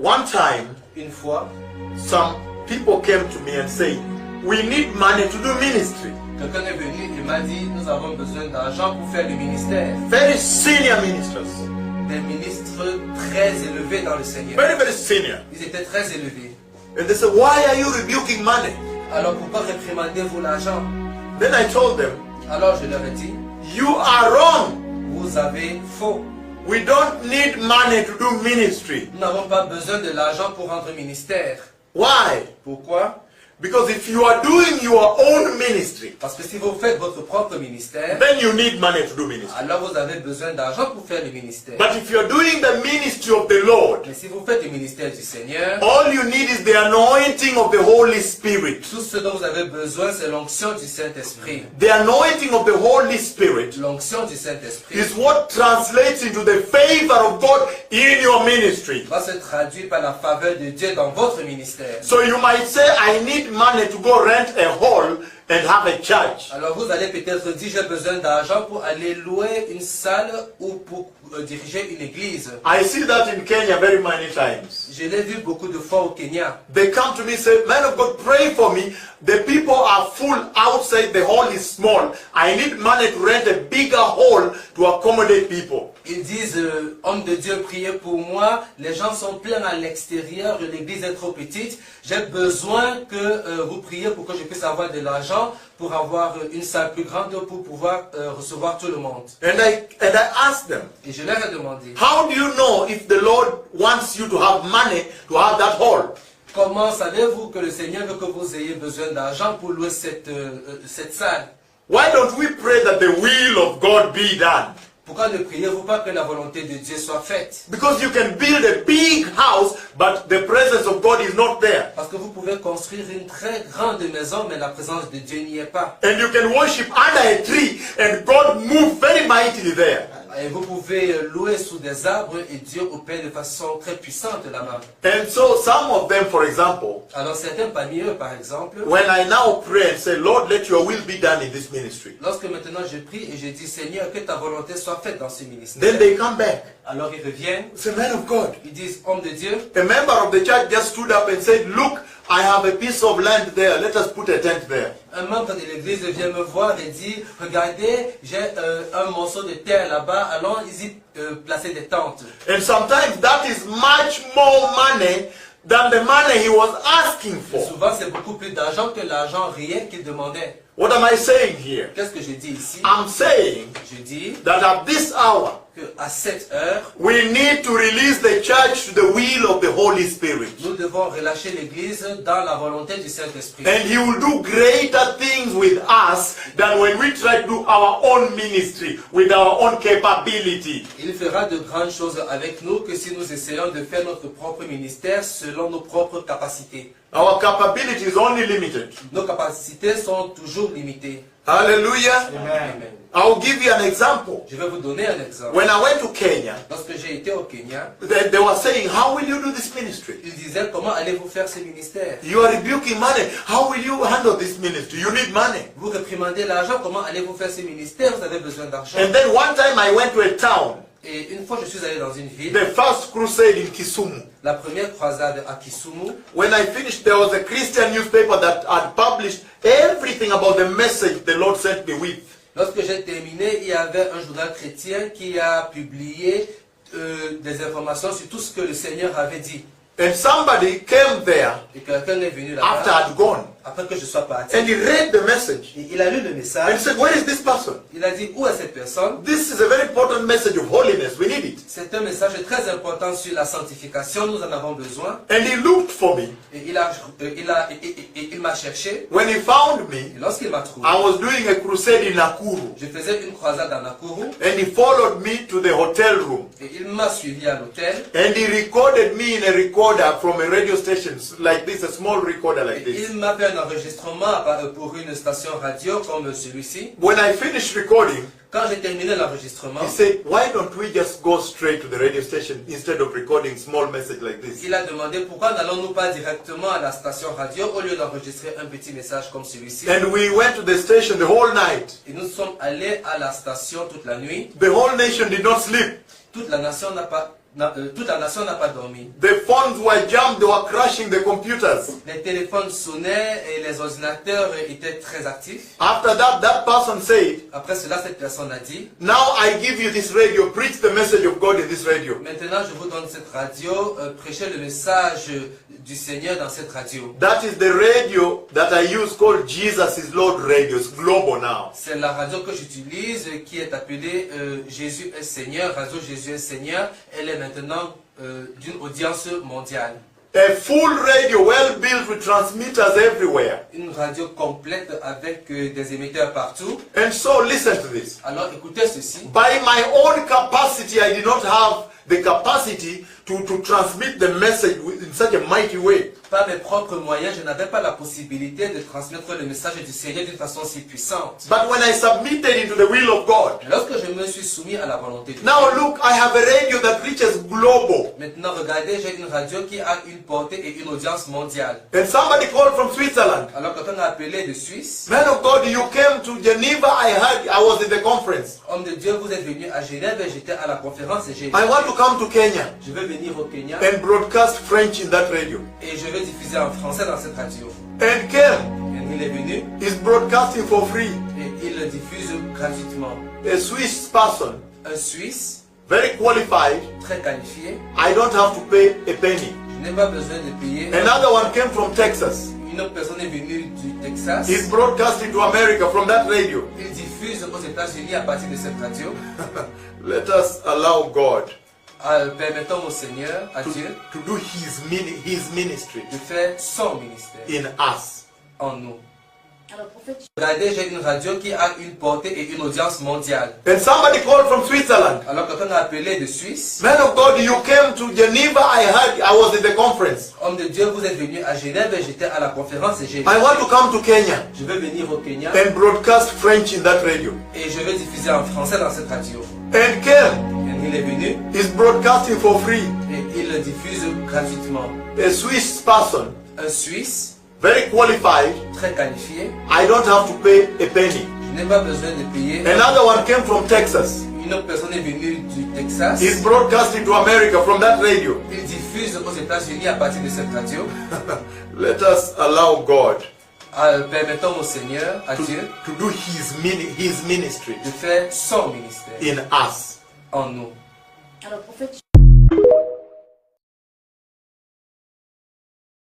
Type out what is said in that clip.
One time, Une fois, some people came to me and said, we need money to do ministry. quelqu'un est venu et m'a dit, nous avons besoin d'argent pour faire le ministère. Very senior ministers. Des ministres très élevés dans le Seigneur. Very, very senior. Ils étaient très élevés. And they said, why are you rebuking money? Alors pourquoi réprimandez-vous l'argent? Then I told them, Alors je leur ai dit, you are wrong. vous avez faux. We don't need money to do ministry. Nous n'avons pas besoin de l'argent pour rendre ministère. Why? Pourquoi? Because if you are doing your own ministry, Parce que si vous faites votre propre ministère, then you need money to do ministry. alors vous avez besoin d'argent pour faire le ministère. But if you are doing the ministry of the Lord, Mais si vous faites le ministère du Seigneur, all you need is the anointing of the Holy Spirit. tout ce dont vous avez besoin, c'est l'onction du Saint-Esprit. The anointing of the Holy Spirit L'onction du Saint-Esprit is what translates into the favor of God in your ministry. va se traduire par la faveur de Dieu dans votre ministère. So you might say, I need money to go rent a hall and have a church. Alors vous allez peut-être dire, j'ai besoin d'argent pour aller louer une salle ou pour diriger une église. I see that in Kenya very many times. Je l'ai vu beaucoup de fois au Kenya. They come to me and say, man of God, pray for me. The people are full outside, the hall is small. I need money to rent a bigger hall to accommodate people. Ils disent, homme de Dieu, priez pour moi. Les gens sont pleins à l'extérieur, l'église est trop petite. J'ai besoin que vous priez pour que je puisse avoir de l'argent pour avoir une salle plus grande pour pouvoir recevoir tout le monde. And I asked them, Et je leur ai demandé, how do you know if the Lord wants you to have money to have that hall? comment savez-vous que le Seigneur veut que vous ayez besoin d'argent pour louer cette salle? Why don't we pray that the will of God be done? Pourquoi ne priez-vous pas que la volonté de Dieu soit faite? Because you can build a big house, but the presence of God is not there. Parce que vous pouvez construire une très grande maison, mais la présence de Dieu n'y est pas. And you can worship under a tree, and God moves very mightily there. Et vous pouvez louer sous des arbres et Dieu opère de façon très puissante là-bas. And so some of them, for example, Alors certains parmi eux, par exemple, when I now pray and say, Lord, let your will be done in this ministry, lorsque maintenant je prie et je dis, Seigneur, que ta volonté soit faite dans ce ministère. then they come back. Alors ils reviennent, Say, man of God. ils disent, homme de Dieu, A member of the church just stood up and said, look, I have a piece of land there. Let us put a tent there. un membre de l'église vient me voir et dit, regardez, j'ai un morceau de terre là-bas, allons y placer des tentes. And sometimes that is much more money than the money he was asking Et for. souvent c'est beaucoup plus d'argent que l'argent réel qu'il demandait. What am I saying here? Qu'est-ce que je dis ici? I'm saying Je dis that at this hour, qu'à cette heure, we need to release the church to the will of the Holy Spirit. nous devons relâcher l'église dans la volonté du Saint-Esprit. And he will do greater things with us than when we try to do our own ministry with our own capability. Il fera de grandes choses avec nous que si nous essayons de faire notre propre ministère selon nos propres capacités. Our capability is only limited. Nos capacités sont toujours limitées. Hallelujah. Amen. I'll give you an example. Je vais vous donner un exemple. When I went to Kenya, Lorsque j'ai été au Kenya, they were saying, how will you do this ministry? ils disaient, comment allez-vous faire ce ministère? You are rebuking money. How will you handle this ministry? You need money. Vous réprimandez l'argent, comment allez-vous faire ce ministère? Vous avez besoin d'argent. And then one time I went to a town, Et une fois, je suis allé dans une ville, the first crusade in Kisumu. la première croisade à Kisumu. When I finished, there was a Christian newspaper that had published everything about the message the Lord sent me with. Lorsque j'ai terminé, il y avait un journal chrétien qui a publié des informations sur tout ce que le Seigneur avait dit. And somebody came there Et quelqu'un est venu after là-bas, I'd gone. après que je sois parti. And he read the message. Et il a lu le And he message. said, where is this person? Il a dit, où est cette personne? This is a very important message of holiness. We need it. C'est un message très important sur la sanctification. Nous en avons besoin. And he looked for me. Et il m'a cherché. When he found me, Et lorsqu'il m'a trouvé, I was doing a crusade in Nakuru. je faisais une croisade à Nakuru. And he followed me to the hotel room. Et il m'a suivi à l'hôtel. And he recorded me in a recorder from a radio station like this, a small recorder like Et this. il m'a fait un enregistrement pour une station radio comme celui-ci. When I finished recording, Quand j'ai terminé l'enregistrement, he said, why don't we just go straight to the radio station instead of recording small message like this? il a demandé pourquoi n'allons-nous pas directement à la station radio au lieu d'enregistrer un petit message comme celui-ci. And we went to the station the whole night. Et nous sommes allés à la station toute la nuit. The whole nation did not sleep. Toute la nation n'a pas toute la nation n'a pas dormi. The phones were jammed, they were crashing the computers. Les téléphones sonnaient et les ordinateurs étaient très actifs. After that, that person said, Après cela, cette personne a dit, now I give you this radio, preach the message of God in this radio. maintenant je vous donne cette radio, prêchez le message du Seigneur dans cette radio. That is the radio that I use called Jesus is Lord Radio. It's global now. C'est la radio que j'utilise qui est appelée Jésus est Seigneur, radio Jésus est Seigneur. Elle est maintenant d'une audience mondiale. A full radio, well built with transmitters everywhere. Une radio complète avec des émetteurs partout. And so listen to this. Alors écoutez ceci. By my own capacity, I did not have the capacity to transmit the message in such a mighty way. Par mes propres moyens, je n'avais pas la possibilité de transmettre le message du Seigneur d'une façon si puissante. But when I submitted into the will of God, Lorsque je me suis soumis à la volonté de Dieu, now look, I have a radio that reaches global. maintenant regardez, j'ai une radio qui a une portée et une audience mondiale. And somebody called from Switzerland. Alors quand on a appelé de Suisse, Man of God, you came to Geneva. I was in the conference. homme de Dieu, vous êtes venu à Genève et j'étais à la conférence et j'ai I want to come to Kenya je vais venir au Kenya and broadcast French in that radio. et je vais diffuser en français dans cette radio. And came. Et il est venu Is broadcasting for free. et il le diffuse gratuitement. A Swiss person, Un Suisse, very qualified. très qualifié, I don't have to pay a penny. je n'ai pas besoin de payer. Another one came from Texas. Une autre personne est venue du Texas. He's broadcasting to America from that radio. Il diffuse aux États-Unis à partir de cette radio. Let us allow God Permettons au Seigneur, à Dieu, to do his ministry de faire son ministère in us. en nous. Regardez, j'ai une radio qui a une portée et une audience mondiale. And somebody called from Switzerland. Alors quand on a appelé de Suisse, Man of God, you came to Geneva. I was in the conference. homme de Dieu, vous êtes venu à Genève et j'étais à la conférence et j'ai I want to come to Kenya je vais venir au Kenya and broadcast French in that radio. et je vais diffuser en français dans cette radio. And came. Et il est venu He's broadcasting for free. et il le diffuse gratuitement. A Swiss person, Un Suisse, very qualified. très qualifié, I don't have to pay a penny. je n'ai pas besoin de payer. Another one came from Texas. Une autre personne est venue du Texas. He's broadcasting to America from that radio. Il diffuse aux États-Unis à partir de cette radio. Let us allow God Permettons au Seigneur, à Dieu, to do his ministry de faire son ministère in us. en nous.